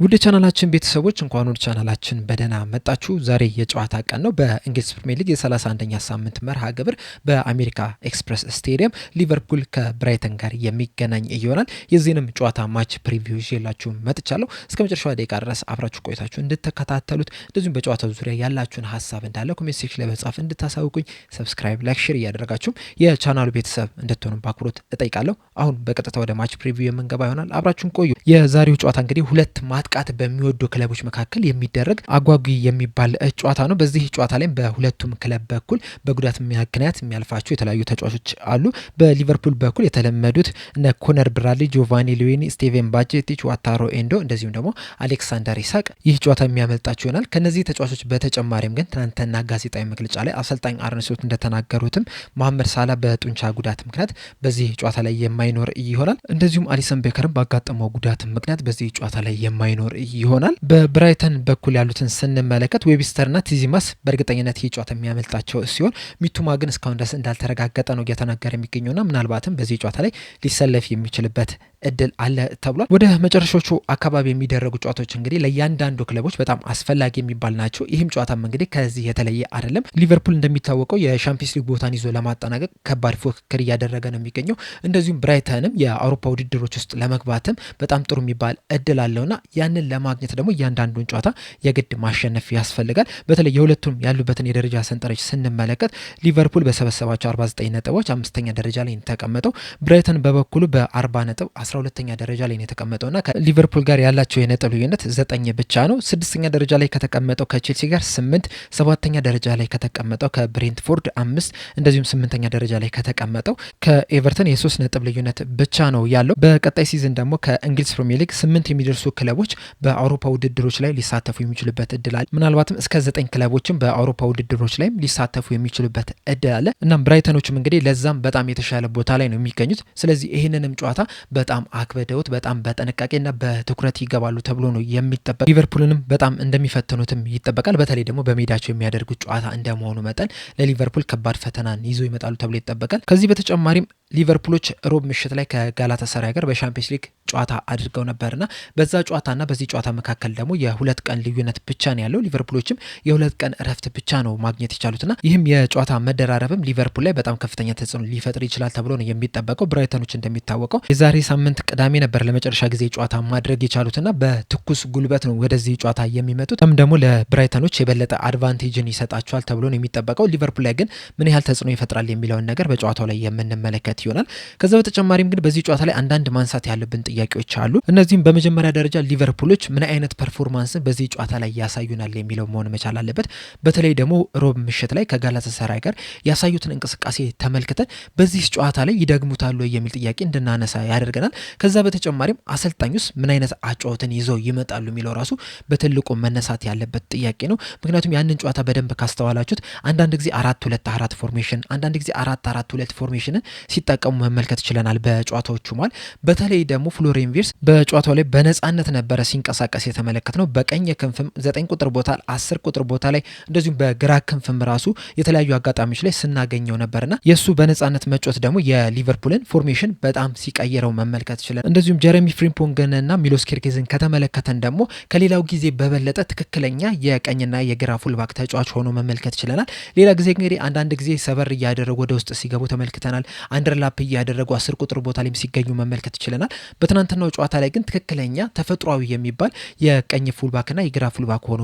ውድ ቻናላችን ቤተሰቦች እንኳን ወደ ቻናላችን በደህና መጣችሁ። ዛሬ የጨዋታ ቀን ነው። በእንግሊዝ ፕሪሚየር ሊግ የ31ኛ ሳምንት መርሃ ግብር በአሜሪካ ኤክስፕረስ ስቴዲየም ሊቨርፑል ከብራይተን ጋር የሚገናኝ ይሆናል። የዚህንም ጨዋታ ማች ፕሪቪው ይዤላችሁ መጥቻለሁ። እስከ መጨረሻው ደቂቃ ድረስ አብራችሁ ቆይታችሁ እንድትከታተሉት እንደዚሁም በጨዋታው ዙሪያ ያላችሁን ሀሳብ እንዳለ ኮሜንት ሴክሽን ላይ በጻፍ እንድታሳውቁኝ ሰብስክራይብ፣ ላይክ፣ ሼር እያደረጋችሁ የቻናሉ ቤተሰብ እንድትሆኑ በአክብሮት እጠይቃለሁ። አሁን በቀጥታ ወደ ማች ፕሪቪው የምንገባ ይሆናል። አብራችሁን ቆዩ። የዛሬው ጨዋታ እንግዲህ ሁለት ማጥቃት በሚወዱ ክለቦች መካከል የሚደረግ አጓጊ የሚባል ጨዋታ ነው። በዚህ ጨዋታ ላይ በሁለቱም ክለብ በኩል በጉዳት ምክንያት የሚያልፋቸው የተለያዩ ተጫዋቾች አሉ። በሊቨርፑል በኩል የተለመዱት እነ ኮነር ብራድሊ፣ ጆቫኒ ሉዊኒ፣ ስቴቨን ባጀቲች፣ ዋታሮ ኤንዶ እንደዚሁም ደግሞ አሌክሳንደር ኢሳቅ ይህ ጨዋታ የሚያመልጣቸው ይሆናል። ከነዚህ ተጫዋቾች በተጨማሪም ግን ትናንትና ጋዜጣዊ መግለጫ ላይ አሰልጣኝ አርነ ስሎት እንደተናገሩትም መሐመድ ሳላ በጡንቻ ጉዳት ምክንያት በዚህ ጨዋታ ላይ የማይኖር ይሆናል። እንደዚሁም አሊሰን ቤከርም ባጋጠመው ጉዳት ምክንያት በዚህ ጨዋታ ላይ የማይኖር ይሆናል። በብራይተን በኩል ያሉትን ስንመለከት ዌብስተርና ቲዚማስ በእርግጠኝነት ይህ ጨዋታ የሚያመልጣቸው ሲሆን ሚቱማ ግን እስካሁን ድረስ እንዳልተረጋገጠ ነው እየተናገረ የሚገኘውና ምናልባትም በዚህ ጨዋታ ላይ ሊሰለፍ የሚችልበት እድል አለ ተብሏል። ወደ መጨረሻዎቹ አካባቢ የሚደረጉ ጨዋታዎች እንግዲህ ለእያንዳንዱ ክለቦች በጣም አስፈላጊ የሚባል ናቸው። ይህም ጨዋታም እንግዲህ ከዚህ የተለየ አይደለም። ሊቨርፑል እንደሚታወቀው የሻምፒየንስ ሊግ ቦታን ይዞ ለማጠናቀቅ ከባድ ፉክክር እያደረገ ነው የሚገኘው። እንደዚሁም ብራይተንም የአውሮፓ ውድድሮች ውስጥ ለመግባትም በጣም ጥሩ የሚባል እድል አለውና ያንን ለማግኘት ደግሞ እያንዳንዱን ጨዋታ የግድ ማሸነፍ ያስፈልጋል። በተለይ የሁለቱም ያሉበትን የደረጃ ሰንጠረዥ ስንመለከት ሊቨርፑል በሰበሰባቸው 49 ነጥቦች 5ኛ ደረጃ ላይ የተቀመጠው፣ ብራይተን በበኩሉ በ40 ነጥብ 12ኛ ደረጃ ላይ የተቀመጠውና ከሊቨርፑል ጋር ያላቸው የነጥብ ልዩነት 9 ብቻ ነው። 6ኛ ደረጃ ላይ ከተቀመጠው ከቼልሲ ጋር 8፣ 7ኛ ደረጃ ላይ ከተቀመጠው ከብሬንትፎርድ 5 እንደዚሁም 8ኛ ደረጃ ላይ ከተቀመጠው ከኤቨርተን የ3 ነጥብ ልዩነት ብቻ ነው ያለው። በቀጣይ ሲዝን ደግሞ ከእንግሊዝ ፕሪሚየር ሊግ 8 የሚደርሱ ክለቦች በአውሮፓ ውድድሮች ላይ ሊሳተፉ የሚችሉበት እድል አለ። ምናልባትም እስከ 9 ክለቦችም በአውሮፓ ውድድሮች ላይ ሊሳተፉ የሚችሉበት እድል አለ። እናም ብራይተኖችም እንግዲህ ለዛም በጣም የተሻለ ቦታ ላይ ነው የሚገኙት። ስለዚህ ይህንንም ጨዋታ በጣም አክበደውት በጣም በጥንቃቄና በትኩረት ይገባሉ ተብሎ ነው የሚጠበቅ። ሊቨርፑልንም በጣም እንደሚፈትኑትም ይጠበቃል። በተለይ ደግሞ በሜዳቸው የሚያደርጉት ጨዋታ እንደመሆኑ መጠን ለሊቨርፑል ከባድ ፈተናን ይዞ ይመጣሉ ተብሎ ይጠበቃል። ከዚህ በተጨማሪም ሊቨርፑሎች ሮብ ምሽት ላይ ከጋላታሳራይ ጋር በሻምፒየንስ ሊግ ጨዋታ አድርገው ነበርና በዛ ጨዋታና በዚህ ጨዋታ መካከል ደግሞ የ2 ቀን ልዩነት ብቻ ነው ያለው። ሊቨርፑሎችም የ2 ቀን እረፍት ብቻ ነው ማግኘት የቻሉትና ይህም የጨዋታ መደራረብም ሊቨርፑል ላይ በጣም ከፍተኛ ተጽዕኖ ሊፈጥር ይችላል ተብሎ ነው የሚጠበቀው። ብራይተኖች እንደሚታወቀው የዛሬ ሳምንት ቅዳሜ ነበር ለመጨረሻ ጊዜ ጨዋታ ማድረግ የቻሉትና በትኩስ ጉልበት ነው ወደዚህ ጨዋታ የሚመጡት። ደግሞ ለብራይተኖች የበለጠ አድቫንቴጅን ይሰጣቸዋል ተብሎ ነው የሚጠበቀው። ሊቨርፑል ላይ ግን ምን ያህል ተጽዕኖ ይፈጥራል የሚለውን ነገር በጨዋታው ላይ የምንመለከት ይሆናል። ከዛ በተጨማሪም ግን በዚህ ጨዋታ ላይ አንዳንድ ማንሳት ያለብን ጥያቄዎች አሉ። እነዚህም በመጀመሪያ ደረጃ ሊቨርፑሎች ምን አይነት ፐርፎርማንስን በዚህ ጨዋታ ላይ ያሳዩናል የሚለው መሆን መቻል አለበት። በተለይ ደግሞ ሮብ ምሽት ላይ ከጋላታሳራይ ጋር ያሳዩትን እንቅስቃሴ ተመልክተን በዚህ ጨዋታ ላይ ይደግሙታሉ የሚል ጥያቄ እንድናነሳ ያደርገናል። ከዛ በተጨማሪም አሰልጣኙስ ምን አይነት አጨዋወትን ይዘው ይመጣሉ የሚለው ራሱ በትልቁ መነሳት ያለበት ጥያቄ ነው። ምክንያቱም ያንን ጨዋታ በደንብ ካስተዋላችሁት አንዳንድ ጊዜ 4-2-4 ፎርሜሽን፣ አንዳንድ ጊዜ 4-4-2 ፎርሜሽንን ሲጠቀሙ መመልከት ይችላል በጨዋታዎቹ ማለት። በተለይ ደግሞ ፍሎሪያን ቪርትዝ በጨዋታው ላይ በነጻነት ነበረ ሲንቀሳቀስ የተመለከት ነው። በቀኝ ክንፍም 9 ቁጥር ቦታ 10 ቁጥር ቦታ ላይ እንደዚሁም በግራ ክንፍም ራሱ የተለያዩ አጋጣሚዎች ላይ ስናገኘው ነበርና የሱ በነጻነት መጫወት ደግሞ የሊቨርፑልን ፎርሜሽን በጣም ሲቀይረው መመልከት ይችላል። እንደዚሁም ጀረሚ ፍሪምፖንግንና ሚሎስ ኬርኬዝን ከተመለከተን ደግሞ ከሌላው ጊዜ በበለጠ ትክክለኛ የቀኝና የግራ ፉልባክ ተጫዋች ሆኖ መመልከት ይችላል። ሌላ ጊዜ እንግዲህ አንዳንድ ጊዜ ሰበር እያደረጉ ወደ ውስጥ ሲገቡ ተመልክተናል። አንደርላፕ እያደረጉ 10 ቁጥር ቦታ ላይም ሲገኙ መመልከት ይችላል። በትናንትናው ጨዋታ ላይ ግን ትክክለኛ ተፈጥሯዊ የሚባል የቀኝ ፉልባክና የግራ ፉልባክ ሆኖ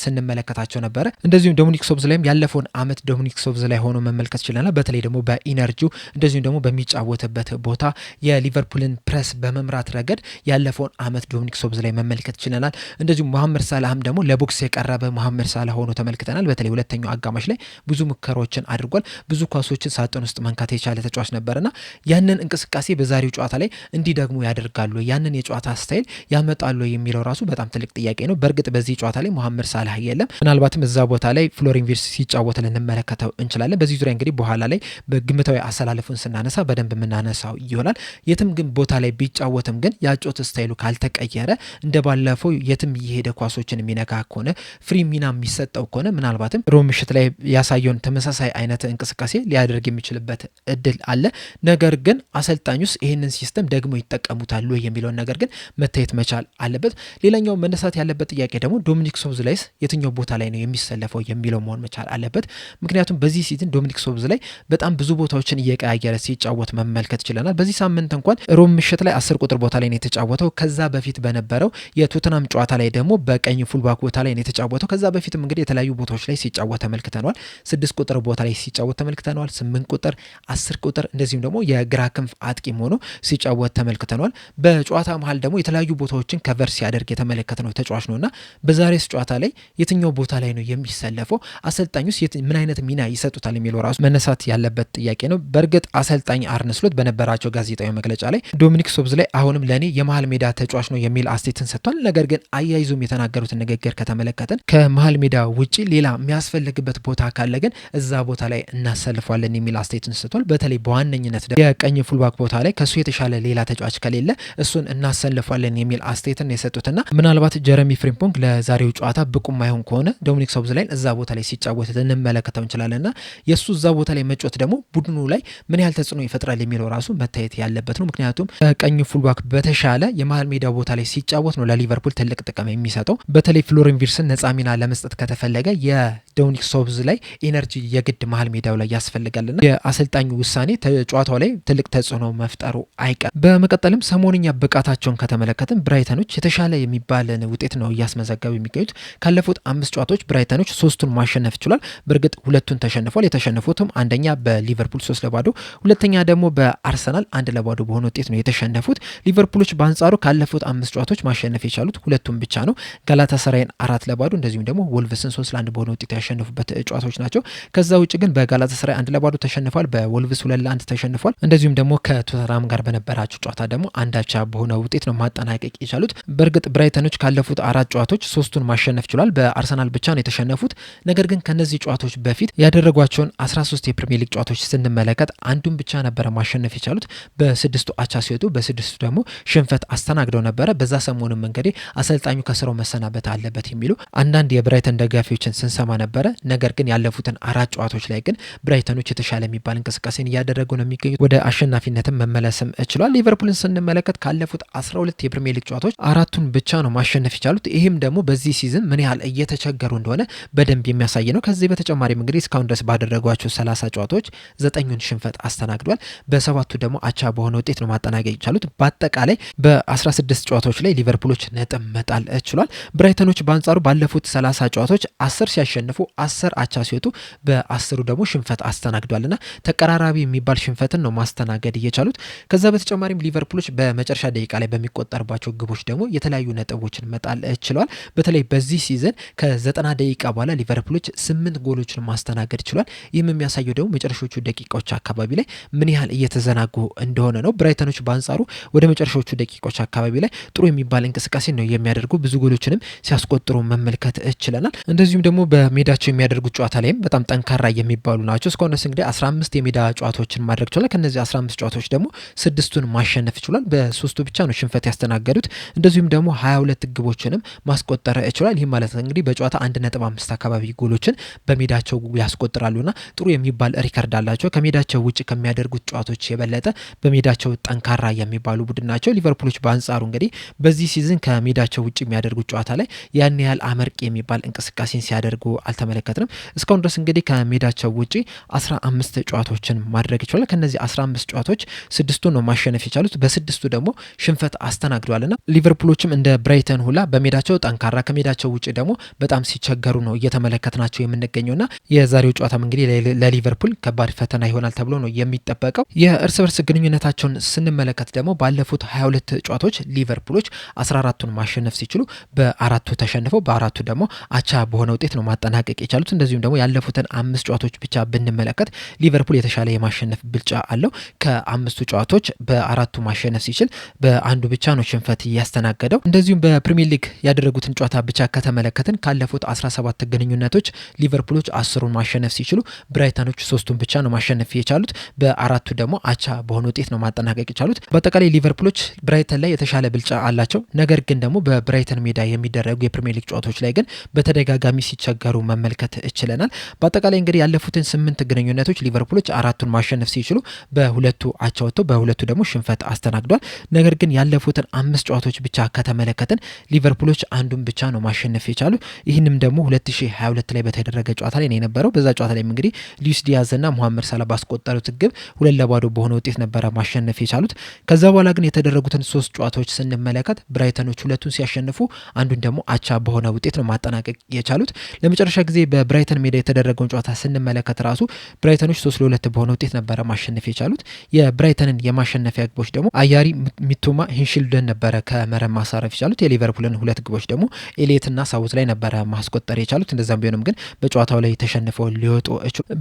ስንመለከታቸው ነበረ። እንደዚሁም ዶሚኒክ ሶብዝ ላይም ያለፈውን አመት ዶሚኒክ ሶብዝ ላይ ሆኖ መመልከት ይችላል። በተለይ ደግሞ በኢነርጂው እንደዚሁም ደግሞ በሚጫወትበት ቦታ የሊቨርፑልን ፕሬስ በመምራት ረገድ ያለፈውን አመት ዶሚኒክ ሶብዝ ላይ መመልከት ይችላል። እንደዚሁም መሐመድ ሳላህም ደግሞ ለቦክስ የቀረበ መሐመድ ሳላህ ሆኖ ተመልክተናል። በተለይ ሁለተኛው አጋማሽ ላይ ብዙ ሙከራዎችን አድርጓል። ብዙ ኳሶችን ሳጥን ውስጥ መንካት የቻለ ተጫዋች ነበርና ያንን እንቅስቃሴ በዛሬው ጨዋታ ላይ እንዲደግሙ ያደርጋሉ፣ ያንን የጨዋታ ስታይል ያመጣሉ የሚለው ራሱ በጣም ትልቅ ጥያቄ ነው። በእርግጥ በዚህ ጨዋታ ላይ መሐመድ ሳላህ የለም። ምናልባትም እዛ ቦታ ላይ ፍሎሪያን ቪርትዝ ሲጫወት ልንመለከተው እንችላለን። በዚህ ዙሪያ እንግዲህ በኋላ ላይ በግምታዊ አሰላለፉን ስናነሳ በደንብ የምናነሳው ይሆናል። የትም ግን ቦታ ላይ ቢጫወትም ግን የአጨዋወት ስታይሉ ካልተቀየረ እንደ ባለፈው የትም እየሄደ ኳሶችን የሚነካ ከሆነ ፍሪ ሚና የሚሰጠው ከሆነ ምናልባትም ሮብ ምሽት ላይ ያሳየውን ተመሳሳይ አይነት እንቅስቃሴ ሊያደርግ የሚችልበት እድል አለ። ነገር ግን አሰልጣኙስ ይህንን ሲስተም ደግሞ ይጠቀሙታል ወይ የሚለውን ነገር ግን መታየት መቻል አለበት። ሌላኛው መነሳት ያለበት ጥያቄ ደግሞ ዶሚኒክ ሶቦስላይስ የትኛው ቦታ ላይ ነው የሚሰለፈው የሚለው መሆን መቻል አለበት። ምክንያቱም በዚህ ሲዝን ዶሚኒክ ሶቦስላይ በጣም ብዙ ቦታዎችን እየቀያየረ ሲጫወት መመልከት ችለናል። በዚህ ሳምንት እንኳን ሮብ ምሽት ላይ 10 ቁጥር ቦታ ላይ ነው የተጫወተው። ከዛ በፊት በነበረው የቶተናም ጨዋታ ላይ ደግሞ በቀኝ ፉልባክ ቦታ ላይ ነው የተጫወተው። ከዛ በፊትም እንግዲህ የተለያዩ ቦታዎች ላይ ሲጫወት ተመልክተነዋል። 6 ቁጥር ቦታ ላይ ሲጫወት ተመልክተነዋል። 8 ቁጥር፣ 10 ቁጥር እንደዚሁም ደግሞ የግራ ክንፍ አጥቂም ሆኖ ሲጫወት ተመልክተነዋል። በጨዋታ መሀል ደግሞ የተለያዩ ቦታዎችን ከቨር ሲያደርግ የተመለከትነው ተጫዋች ነውና በዛሬስ ጨዋታ ላይ የትኛው ቦታ ላይ ነው የሚሰለፈው? አሰልጣኙስ ምን አይነት ሚና ይሰጡታል የሚለው ራሱ መነሳት ያለበት ጥያቄ ነው። በእርግጥ አሰልጣኝ አርነ ስሎት በነበራቸው ጋዜጣዊ መግለጫ ላይ ዶሚኒክ ሶቦስላይ አሁንም ለእኔ የመሀል ሜዳ ተጫዋች ነው የሚል አስተያየትን ሰጥቷል። ነገር ግን አያይዞም የተናገሩትን ንግግር ከተመለከተን ከመሀል ሜዳ ውጪ ሌላ የሚያስፈልግበት ቦታ ካለ ግን እዛ ቦታ ላይ እናሰልፏለን የሚል አስተያየትን ሰጥቷል። በተለይ በዋነኝነት የቀኝ ፉልባክ ቦታ ላይ ከሱ የተሻለ ሌላ ተጫዋች ከሌለ እሱን እናሰልፏለን የሚል አስተያየትን የሰጡትና ምናልባት ጀረሚ ፍሪምፖንግ ለዛሬው ጨዋታ ብቁ ማይሆን ከሆነ ዶሚኒክ ሶቦስላይን እዛ ቦታ ላይ ሲጫወት ልንመለከተው እንችላለንና የእሱ እዛ ቦታ ላይ መጫወት ደግሞ ቡድኑ ላይ ምን ያህል ተጽዕኖ ይፈጥራል የሚለው ራሱ መታየት ያለበት ነው። ምክንያቱም ከቀኝ ፉልባክ በተሻለ የመሀል ሜዳ ቦታ ላይ ሲጫወት ነው ለሊቨርፑል ትልቅ ጥቅም የሚሰጠው። በተለይ ፍሎሪን ቪርትስን ነጻ ሚና ለመስጠት ከተፈለገ የዶሚኒክ ሶቦስላይ ኢነርጂ የግድ መሀል ሜዳው ላይ ያስፈልጋልና የአሰልጣኙ ውሳኔ ጨዋታው ላይ ትልቅ ተጽዕኖ መፍጠሩ አይቀር። በመቀጠልም ሰሞንኛ ብቃታቸውን ከተመለከትን ብራይተኖች የተሻለ የሚባልን ውጤት ነው እያስመዘገቡ የሚገኙት። ካለፉት 5 ጨዋታዎች ብራይተኖች 3ቱን ማሸነፍ ችሏል። በእርግጥ 2ቱን ተሸንፏል። የተሸነፉትም አንደኛ በሊቨርፑል 3-0፣ ሁለተኛ ደግሞ በአርሰናል 1-0 በሆነ ውጤት ነው የተሸነፉት። ሊቨርፑሎች በአንጻሩ ካለፉት 5 ጨዋታዎች ማሸነፍ የቻሉት 2ቱን ብቻ ነው። ጋላታሳራይን 4-0 እንደዚሁም ደግሞ ወልቭስን 3-1 በሆነ ውጤት ያሸነፉበት ጨዋታዎች ናቸው። ከዛ ውጭ ግን በጋላታሳራይ 1-0 ተሸንፏል። በወልቭስ 2-1 ተሸንፏል። እንደዚሁም ደግሞ ከቶተንሃም ጋር በነበራቸው ጨዋታ ደግሞ አንዳቻ በሆነ ውጤት ነው ማጠናቀቅ የቻሉት። በእርግጥ ብራይተኖች ካለፉት 4 ጨዋታዎች 3ቱን ማሸነፍ ችሏል። በአርሰናል ብቻ ነው የተሸነፉት። ነገር ግን ከነዚህ ጨዋታዎች በፊት ያደረጓቸውን 13 የፕሪሚየር ሊግ ጨዋታዎች ስንመለከት አንዱን ብቻ ነበረ ማሸነፍ የቻሉት። በ6ቱ አቻ ሲወጡ በ6ቱ ደግሞ ሽንፈት አስተናግደው ነበረ። በዛ ሰሞኑን እንግዲህ አሰልጣኙ ከስራው መሰናበት አለበት የሚሉ አንዳንድ የብራይተን ደጋፊዎችን ስንሰማ ነበረ። ነገር ግን ያለፉትን 4 ጨዋታዎች ላይ ግን ብራይተኖች የተሻለ የሚባል እንቅስቃሴን እያደረጉ ነው የሚገኙት። ወደ አሸናፊነትም መመለስም ችሏል። ሊቨርፑልን ስንመለከት ካለፉት 12 የፕሪሚየር ሊግ ጨዋታዎች 4ቱን ብቻ ነው ማሸነፍ የቻሉት። ይህም ደግሞ በዚህ ሲዝን ምን ያህል እየተቸገሩ እንደሆነ በደንብ የሚያሳይ ነው። ከዚህ በተጨማሪም እንግዲህ እስካሁን ድረስ ባደረጓቸው 30 ጨዋታዎች 9ኙን ሽንፈት አስተናግዷል። በ7ቱ ደግሞ አቻ በሆነ ውጤት ነው ማጠናቀቅ የቻሉት። በአጠቃላይ በ16 ጨዋታዎች ላይ ሊቨርፑሎች ነጥብ መጣል ችሏል። ብራይተኖች በአንጻሩ ባለፉት 30 ጨዋታዎች 10 ሲያሸንፉ 10 አቻ ሲወጡ በ10ሩ ደግሞ ሽንፈት አስተናግዷልና ተቀራራቢ የሚባል ሽንፈትን ነው ማስተናገድ እየቻሉት። ከዛ በተጨማሪም ሊቨርፑሎች በመጨረሻ ደቂቃ ላይ በሚቆጠርባቸው ግቦች ደግሞ የተለያዩ ነጥቦችን መጣል ችሏል። በተለይ በዚህ ሲዝን ከ90 ደቂቃ በኋላ ሊቨርፑሎች 8 ጎሎችን ማስተናገድ ችሏል። ይህም የሚያሳየው ደግሞ መጨረሻዎቹ ደቂቃዎች አካባቢ ላይ ምን ያህል እየተዘናጉ እንደሆነ ነው። ብራይተኖች በአንጻሩ ወደ መጨረሻዎቹ ደቂቃዎች አካባቢ ላይ ጥሩ የሚባል እንቅስቃሴ ነው የሚያደርጉ። ብዙ ጎሎችንም ሲያስቆጥሩ መመልከት ችለናል። እንደዚሁም ደግሞ በሜዳቸው የሚያደርጉት ጨዋታ ላይም በጣም ጠንካራ የሚባሉ ናቸው። እስካሁን ድረስ እንግዲህ 15 የሜዳ ጨዋታዎችን ማድረግ ችሏል። ከነዚህ 15 ጨዋታዎች ደግሞ 6ቱን ማሸነፍ ችሏል። በ3ቱ ብቻ ነው ሽንፈት ያስተናገዱት። እንደዚሁም ደግሞ 22 ግቦችንም ማስቆጠር ችሏል። ይህ ማለት እንግዲህ በጨዋታ 1.5 አካባቢ ጎሎችን በሜዳቸው ያስቆጥራሉና ጥሩ የሚባል ሪከርድ አላቸው። ከሜዳቸው ውጭ ከሚያደርጉት ጨዋታዎች የበለጠ በሜዳቸው ጠንካራ የሚባሉ ቡድን ናቸው። ሊቨርፑሎች በአንጻሩ እንግዲህ በዚህ ሲዝን ከሜዳቸው ውጭ የሚያደርጉት ጨዋታ ላይ ያን ያህል አመርቂ የሚባል እንቅስቃሴን ሲያደርጉ አልተመለከትንም። እስካሁን ድረስ እንግዲህ ከሜዳቸው ውጭ 15 ጨዋታዎችን ማድረግ ይችላል። ከነዚህ 15 ጨዋታዎች 6ቱን ነው ማሸነፍ የቻሉት። በ6ቱ ደግሞ ሽንፈት አስተናግደዋልና ሊቨርፑሎችም እንደ ብራይተን ሁላ በሜዳቸው ጠንካራ ከሜዳቸው ውጭ ደግሞ በጣም ሲቸገሩ ነው እየተመለከትናቸው የምንገኘውና የዛሬው ጨዋታም እንግዲህ ለሊቨርፑል ከባድ ፈተና ይሆናል ተብሎ ነው የሚጠበቀው። የእርስ በርስ ግንኙነታቸውን ስንመለከት ደግሞ ባለፉት 22 ጨዋታዎች ሊቨርፑሎች 14ቱን ማሸነፍ ሲችሉ በ4ቱ ተሸንፈው በ4ቱ ደግሞ አቻ በሆነ ውጤት ነው ማጠናቀቅ የቻሉት። እንደዚሁም ደግሞ ያለፉትን 5 ጨዋታዎች ብቻ ብንመለከት ሊቨርፑል የተሻለ የማሸነፍ ብልጫ አለው። ከ5ቱ ጨዋታዎች በ4ቱ ማሸነፍ ሲችል በአንዱ ብቻ ነው ሽንፈት ያስተናገደው። እንደዚሁም በፕሪሚየር ሊግ ያደረጉትን ጨዋታ ብቻ ከተመለከትን ካለፉት 17 ግንኙነቶች ሊቨርፑሎች 10ሩን ማሸነፍ ሲችሉ ብራይተኖች 3ቱን ብቻ ነው ማሸነፍ የቻሉት። በ4ቱ ደግሞ አቻ በሆነ ውጤት ነው ማጠናቀቅ የቻሉት። በአጠቃላይ ሊቨርፑሎች ብራይተን ላይ የተሻለ ብልጫ አላቸው። ነገር ግን ደግሞ በብራይተን ሜዳ የሚደረጉ የፕሪሚየር ሊግ ጨዋታዎች ላይ ግን በተደጋጋሚ ሲቸገሩ መመልከት ችለናል። በአጠቃላይ እንግዲህ ያለፉትን 8 ግንኙነቶች ሊቨርፑሎች 4ቱን ማሸነፍ ሲችሉ ሳይችሉ በሁለቱ አቻ ወጥተው በሁለቱ ደግሞ ሽንፈት አስተናግዷል። ነገር ግን ያለፉትን 5 ጨዋታዎች ብቻ ከተመለከትን ሊቨርፑሎች አንዱን ብቻ ነው ማሸነፍ የቻሉ። ይህንም ደግሞ 2022 ላይ በተደረገ ጨዋታ ላይ ነው የነበረው። በዛ ጨዋታ ላይ እንግዲህ ሉዊስ ዲያዝ እና መሐመድ ሳላ ባስቆጠሩት ግብ 2-2 በሆነ ውጤት ነበረ ማሸነፍ የቻሉት። ከዛ በኋላ ግን የተደረጉትን 3 ጨዋታዎች ስንመለከት ብራይተኖች ሁለቱን ሲያሸንፉ አንዱን ደግሞ አቻ በሆነ ውጤት ነው ማጠናቀቅ የቻሉት። ለመጨረሻ ጊዜ በብራይተን ሜዳ የተደረገውን ጨዋታ ስንመለከት ራሱ ብራይተኖች 3-2 በሆነ ውጤት ነበረ ማሸነፍ የቻሉት። የብራይተንን የማሸነፊያ ግቦች ደግሞ አያሪ ሚቱማ ሂንሽልደን ነበረ ከመረብ ማሳረፍ የቻሉት። የሊቨርፑልን 2 ግቦች ደግሞ ኤሊየትና ሳውት ላይ ነበረ ማስቆጠር የቻሉት። እንደዛም ቢሆንም ግን በጨዋታው ላይ ተሸንፈው ሊወጡ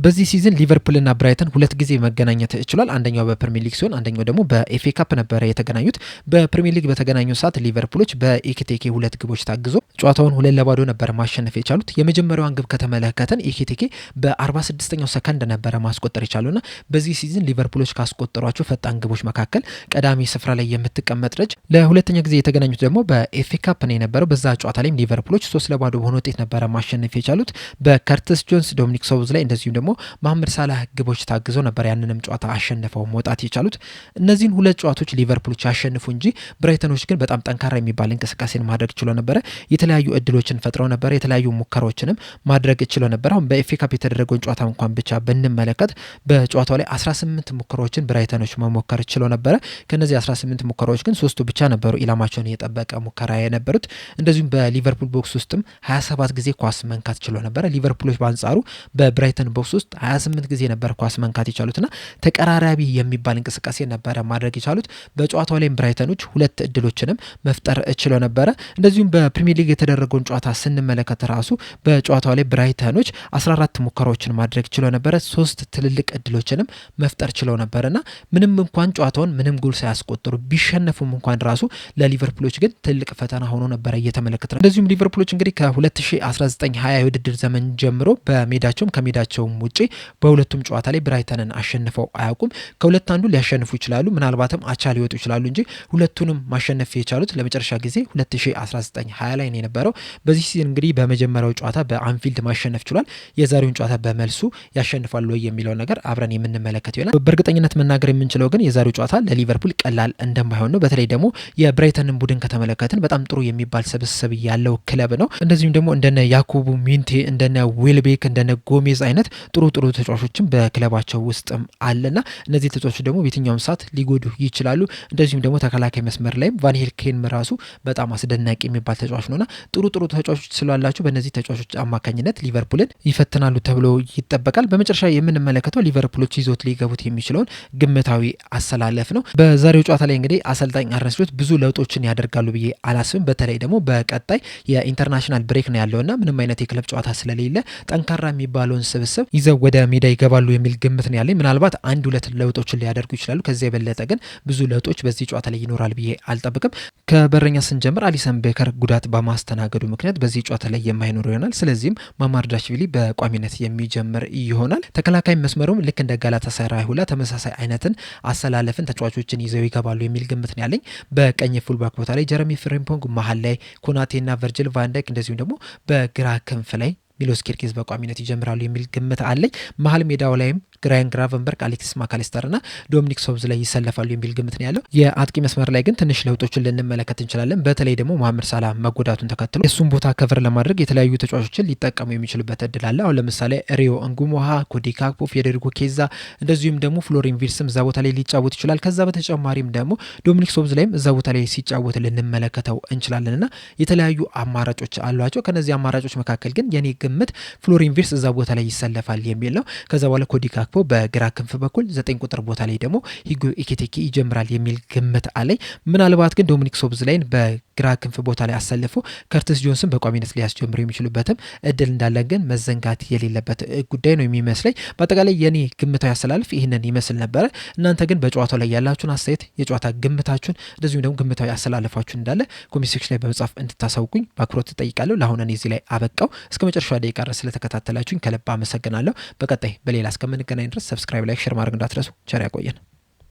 በዚህ ሲዝን ሊቨርፑልና ብራይተን 2 ጊዜ መገናኘት ችሏል። አንደኛው በፕሪሚየር ሊግ ሲሆን አንደኛው ደግሞ በኤፍኤ ካፕ ነበረ የተገናኙት። በፕሪሚየር ሊግ በተገናኙ ሰዓት ሊቨርፑሎች በኢኪቲኬ 2 ግቦች ታግዞ ጨዋታውን 2-2 ነበረ ማሸነፍ የቻሉት። የመጀመሪያዋን ግብ ከተመለከተን ኢኪቲኬ በ46ኛው ሰከንድ ነበረ ማስቆጠር የቻሉና በዚህ ሲዝን ሊቨርፑሎች ካስቆጠሯቸው ፈጣን ግቦች መካከል ቀዳሚ ስፍራ ላይ የምትቀመጥ ነች። ለሁለተኛ ጊዜ የተገናኙት ደግሞ በኤፍኤ ካፕ ነው የነበረው። በዛ ጨዋታ ላይም ሊቨርፑሎች 3-2 በሆነ ውጤት ነበረ ማሸነፍ የቻሉት በከርቲስ ጆንስ፣ ዶሚኒክ ሶቦዝ ላይ እንደዚሁም ደግሞ መሐመድ ሳላህ ግቦች ታግዘው ነበር ያንንም ጨዋታ አሸንፈው መውጣት የቻሉት። እነዚህን 2 ጨዋታዎች ሊቨርፑሎች ያሸንፉ እንጂ ብራይተኖች ግን በጣም ጠንካራ የሚባል እንቅስቃሴን ማድረግ ችሎ ነበረ። የተለያዩ እድሎችን ፈጥረው ነበረ። የተለያዩ ሙከራዎችንም ማድረግ ችሎ ነበር። አሁን በኤፍኤ ካፕ የተደረገውን ጨዋታ እንኳን ብቻ ብንመለከት በጨዋታው ላይ 18 ሙከራዎችን ብራይተኖች መሞከር ችሎ ነበረ። ከነዚህ 18 ሙከራዎች ግን 3ቱ ብቻ ነበሩ ኢላማቸውን የጠበቀ ሙከራ የነበሩት። እንደዚሁም በሊቨርፑል ቦክስ ውስጥም 27 ጊዜ ኳስ መንካት ችሎ ነበረ። ሊቨርፑሎች በአንጻሩ በብራይተን ቦክስ ውስጥ 28 ጊዜ ነበር ኳስ መንካት የቻሉትና ተቀራራቢ የሚባል እንቅስቃሴ ነበረ ማድረግ የቻሉት። በጨዋታው ላይ ብራይተኖች 2 እድሎችንም መፍጠር ችሎ ነበረ። እንደዚሁም በፕሪሚየር ሊግ የተደረገውን ጨዋታ ስንመለከት ራሱ በጨዋታው ላይ ብራይተኖች 14 ሙከራዎችን ማድረግ ችሎ ነበረ። 3 ትልልቅ እድሎችንም መፍጠር ችለው ነበርና ምንም እንኳን ጨዋታውን ምንም ጎል ሳያስቆጥሩ ቢሸነፉም እንኳን ራሱ ለሊቨርፑሎች ግን ትልቅ ፈተና ሆኖ ነበረ እየተመለከተ ነው። እንደዚሁም ሊቨርፑሎች እንግዲህ ከ2019-20 የውድድር ዘመን ጀምሮ በሜዳቸውም ከሜዳቸውም ውጪ በሁለቱም ጨዋታ ላይ ብራይተንን አሸንፈው አያውቁም። ከሁለት አንዱ ሊያሸንፉ ይችላሉ፣ ምናልባትም አቻ ሊወጡ ይችላሉ እንጂ ሁለቱንም ማሸነፍ የቻሉት ለመጨረሻ ጊዜ 2019-20 ላይ ነው የነበረው። በዚህ ሲዝን እንግዲህ በመጀመሪያው ጨዋታ በአንፊልድ ማሸነፍ ችሏል። የዛሬውን ጨዋታ በመልሱ ያሸንፋሉ ወይ የሚለው ነገር አብረን የምንመለከት ይሆናል። በእርግጠኝነት መናገር የምንችለው ግን የዛሬው ጨዋታ ለሊቨርፑል ቀላል እንደማይሆን ነው። በተለይ ደግሞ የብራይተንን ቡድን ከተመለከትን በጣም ጥሩ የሚባል ስብስብ ያለው ክለብ ነው። እንደዚሁም ደግሞ እንደነ ያኩቡ ሚንቴ፣ እንደነ ዌልቤክ፣ እንደነ ጎሜዝ አይነት ጥሩ ተጫዋቾችም በክለባቸው ውስጥም አለና እነዚህ ተጫዋቾች ደግሞ በየትኛውም ሰዓት ሊጎዱ ይችላሉ። እንደዚሁም ደግሞ ተከላካይ መስመር ላይም ቫን ሄልኬን ራሱ በጣም አስደናቂ የሚባል ተጫዋች ነውና ጥሩ ተጫዋቾች ስላላቸው በእነዚህ ተጫዋቾች አማካኝነት ሊቨርፑልን ይፈትናሉ ተብሎ ይጠበቃል። በመጨረሻ የምንመለከተው ሊቨርፑሎች ይዞት ሊገቡት የሚችለውን ግምታዊ አሰላለፍ ነው። በዛሬው ጨዋታ ላይ እንግዲህ አሰልጣኝ አርነ ስሎት ብዙ ለውጦችን ያደርጋሉ ብዬ አላስብም። በተለይ ደግሞ በቀጣይ የኢንተርናሽናል ብሬክ ነው ያለውና ምንም አይነት የክለብ ጨዋታ ስለሌለ ጠንካራ የሚባለውን ስብስብ ይዘው ወደ ሜዳ ይገባሉ የሚል ግምት ነው ያለኝ። ምናልባት 1-2 ለውጦችን ሊያደርጉ ይችላሉ። ከዚያ የበለጠ ግን ብዙ ለውጦች በዚህ ጨዋታ ላይ ይኖራል ብዬ አልጠብቅም። ከበረኛ ስንጀምር አሊሰን ቤከር ጉዳት በማስተናገዱ ምክንያት በዚህ ጨዋታ ላይ የማይኖር ይሆናል። ስለዚህም ማማርዳሽቪሊ በቋሚነት የሚጀምር ይሆናል። ተከላካይ መስመሩም ልክ እንደ ጋላታሳራይ ሁላ ተመሳሳይ አይነትን አሰላለፍን ተጫዋቾችን ይዘው ይገባሉ የሚል ግምት ነው ያለኝ። በቀኝ ፉልባክ ቦታ ላይ ጀረሚ ፍሪምፖንግ፣ መሀል ላይ ኮናቴና ቨርጅል ቫንዳይክ እንደዚሁም ደግሞ በግራ ክንፍ ላይ ሚሎስ ኪርኬዝ በቋሚነት ይጀምራሉ የሚል ግምት አለኝ። መሀል ሜዳው ላይም ግራያን ግራቨንበርግ፣ አሌክሲስ ማካሊስተር እና ዶሚኒክ ሶብዝ ላይ ይሰለፋሉ የሚል ግምት ነው ያለው። የአጥቂ መስመር ላይ ግን ትንሽ ለውጦችን ልንመለከት እንችላለን። በተለይ ደግሞ መሐመድ ሳላ መጎዳቱን ተከትሎ እሱን ቦታ ከቨር ለማድረግ የተለያዩ ተጫዋቾችን ሊጠቀሙ የሚችሉበት እድል አለ። አሁን ለምሳሌ ሪዮ እንጉሞሃ፣ ኮዲ ካክፖ፣ ፌዴሪኮ ኬዛ እንደዚሁም ደግሞ ፍሎሪን ቪርትስም እዛ ቦታ ላይ ሊጫወት ይችላል። ከዛ በተጨማሪም ደግሞ ዶሚኒክ ሶብዝ ላይም እዛ ቦታ ላይ ሲጫወት ልንመለከተው እንችላለን እና የተለያዩ አማራጮች አሏቸው። ከነዚህ አማራጮች መካከል ግን የኔ ግምት ፍሎሪን ቪርትስ እዛ ቦታ ላይ ይሰለፋል የሚል ነው። ከዛ በኋላ ኮዲ ካክፖ በግራ ክንፍ በኩል 9 ቁጥር ቦታ ላይ ደግሞ ሂጎ ኢኪቲኬ ይጀምራል የሚል ግምት አለኝ። ምናልባት ግን ዶሚኒክ ሶብዝ ላይን በግራ ክንፍ ቦታ ላይ አሰልፎ ከርቲስ ጆንስን በቋሚነት ሊያስጀምሩ የሚችሉበትም እድል እንዳለ ግን መዘንጋት የሌለበት ጉዳይ ነው የሚመስለኝ። በአጠቃላይ የኔ ግምታዊ አሰላለፍ ይህንን ይመስል ነበረ። እናንተ ግን በጨዋታው ላይ ያላችሁን አስተያየት፣ የጨዋታ ግምታችሁን እንደዚሁም ደግሞ ግምታዊ አሰላለፋችሁን እንዳለ ኮሜንት ሴክሽን ላይ በመጻፍ እንድታሳውቁኝ በአክብሮት እጠይቃለሁ። ለአሁን እኔ እዚህ ላይ አበቃው። እስከ መጨረሻው ደቂቃ ድረስ ስለተከታተላችሁኝ ከልብ አመሰግናለሁ። በቀጣይ በሌላ እስከምንገናኝ ድረስ ሰብስክራይብ፣ ላይክ፣ ሼር ማድረግ እንዳትረሱ። ቸር ያቆየን።